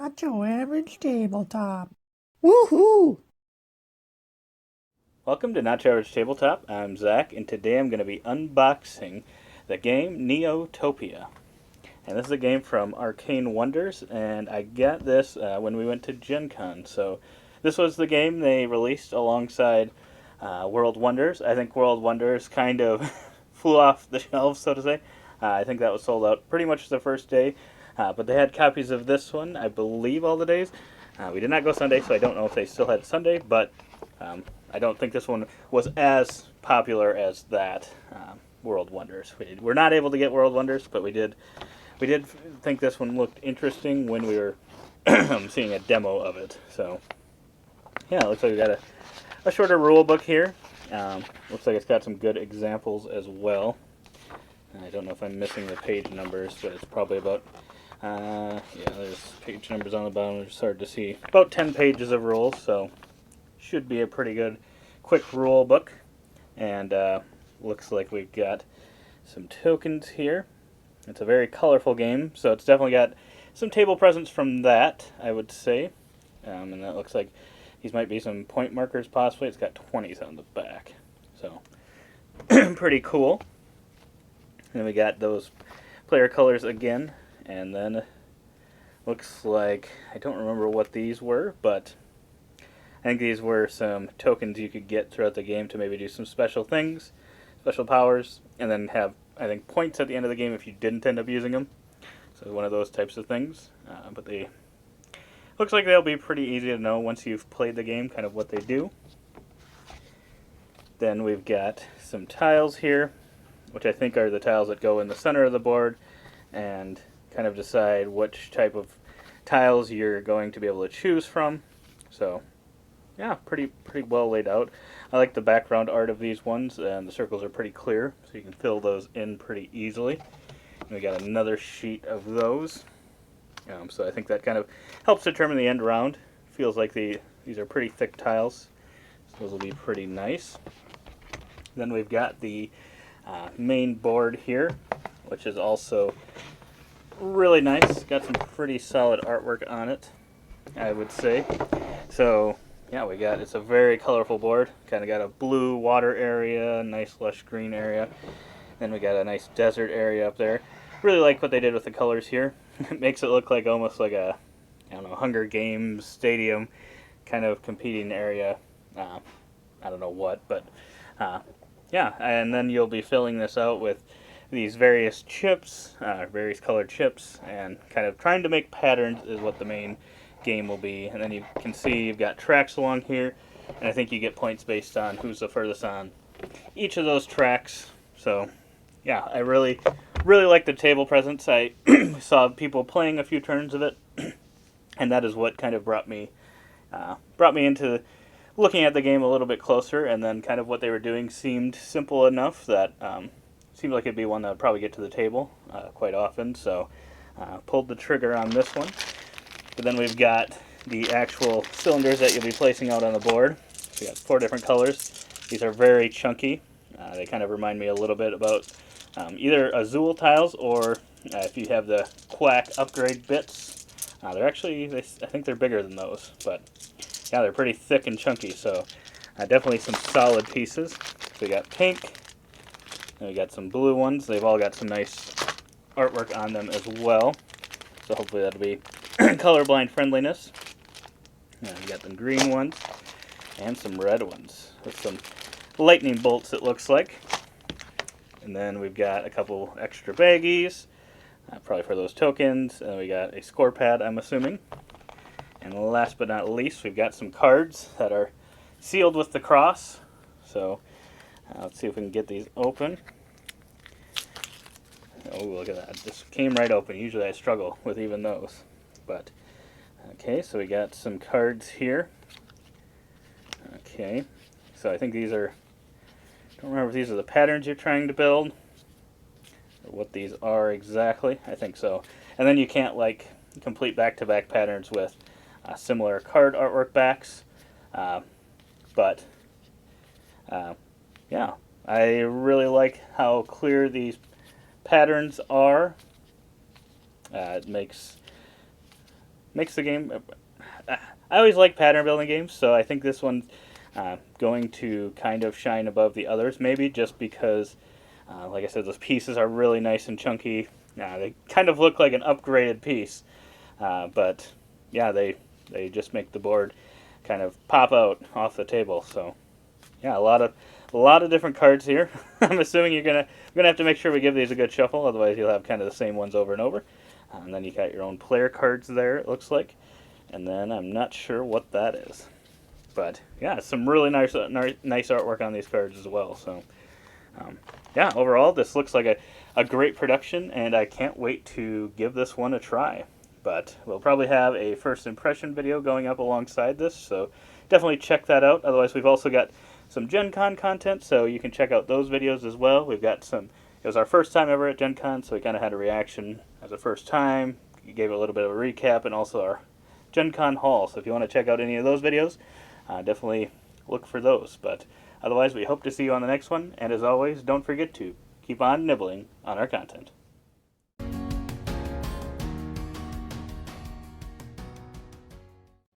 Not your average tabletop. Woohoo! Welcome to Not Your Average Tabletop. I'm Zach, and today I'm going to be unboxing the game Neotopia. And this is a game from Arcane Wonders, and I got this when we went to Gen Con. So this was the game they released alongside World Wonders. I think World Wonders kind of flew off the shelves, so to say. I think that was sold out pretty much the first day. But they had copies of this one, I believe, all the days. We did not go Sunday, so I don't know if they still had Sunday, but I don't think this one was as popular as that World Wonders. We're not able to get World Wonders, but we did think this one looked interesting when we were seeing a demo of it. So yeah, it looks like we got a shorter rule book here. Looks like it's got some good examples as well. I don't know if I'm missing the page numbers, but it's probably about yeah, there's page numbers on the bottom. It's hard to see. About 10 pages of rules, so should be a pretty good quick rule book. And looks like we've got some tokens here. It's a very colorful game, so it's definitely got some table presence from that, I would say. And that looks like these might be some point markers possibly. It's got 20s on the back, so pretty cool. And then we got those player colors again, and then looks like, I don't remember what these were, but I think these were some tokens you could get throughout the game to maybe do some special things, special powers, and then have, I think, points at the end of the game if you didn't end up using them. So one of those types of things. But they looks like they'll be pretty easy to know once you've played the game, kind of what they do. Then we've got some tiles here, which I think are the tiles that go in the center of the board and kind of decide which type of tiles you're going to be able to choose from. So yeah, pretty well laid out. I like the background art of these ones, and the circles are pretty clear, so you can fill those in pretty easily. And we got another sheet of those. So I think that kind of helps determine the end round. Feels like these are pretty thick tiles, so those will be pretty nice. Then we've got the main board here, which is also really nice. Got some pretty solid artwork on it, I would say. So yeah, it's a very colorful board. Kind of got a blue water area, nice lush green area. Then we got a nice desert area up there. Really like what they did with the colors here. It makes it look like almost like a, I don't know, Hunger Games stadium kind of competing area. I don't know what, but yeah. And then you'll be filling this out with these various chips, various colored chips, and kind of trying to make patterns is what the main game will be. And then you can see you've got tracks along here, and I think you get points based on who's the furthest on each of those tracks. So yeah, I really like the table presence. I saw people playing a few turns of it, and that is what kind of brought me into looking at the game a little bit closer. And then kind of what they were doing seemed simple enough that seemed like it'd be one that would probably get to the table quite often. So pulled the trigger on this one. But then we've got the actual cylinders that you'll be placing out on the board. So we got 4 different colors. These are very chunky. They kind of remind me a little bit about either Azul tiles, or if you have the Quack upgrade bits. They're actually, I think they're bigger than those, but yeah, they're pretty thick and chunky, so definitely some solid pieces. So we got pink, and we got some blue ones. They've all got some nice artwork on them as well, so hopefully that'll be colorblind friendliness. We got some green ones, and some red ones, with some lightning bolts, it looks like. And then we've got a couple extra baggies, probably for those tokens. And we got a score pad, I'm assuming. And last but not least, we've got some cards that are sealed with the cross. So let's see if we can get these open. Oh, look at that. Just came right open. Usually I struggle with even those. But, okay, so we got some cards here. Okay, so I think these are, I don't remember if these are the patterns you're trying to build, or what these are exactly. I think so. And then you can't, like, complete back-to-back patterns with similar card artwork backs. But yeah, I really like how clear these patterns are. It makes makes the game. I always like pattern building games, so I think this one's going to kind of shine above the others, maybe just because, like I said, those pieces are really nice and chunky. They kind of look like an upgraded piece, but yeah, they just make the board kind of pop out off the table. So yeah, a lot of different cards here. I'm assuming you're gonna have to make sure we give these a good shuffle, otherwise you'll have kind of the same ones over and over. And then you got your own player cards there, it looks like. And then I'm not sure what that is. But yeah, some really nice artwork on these cards as well. So yeah, overall, this looks like a great production, and I can't wait to give this one a try. But we'll probably have a first impression video going up alongside this, so definitely check that out. Otherwise, we've also got some Gen Con content, so you can check out those videos as well. We've got some. It was our first time ever at Gen Con, so we kind of had a reaction as a first time. We gave a little bit of a recap, and also our Gen Con haul. So if you want to check out any of those videos, definitely look for those. But otherwise, we hope to see you on the next one. And as always, don't forget to keep on nibbling on our content.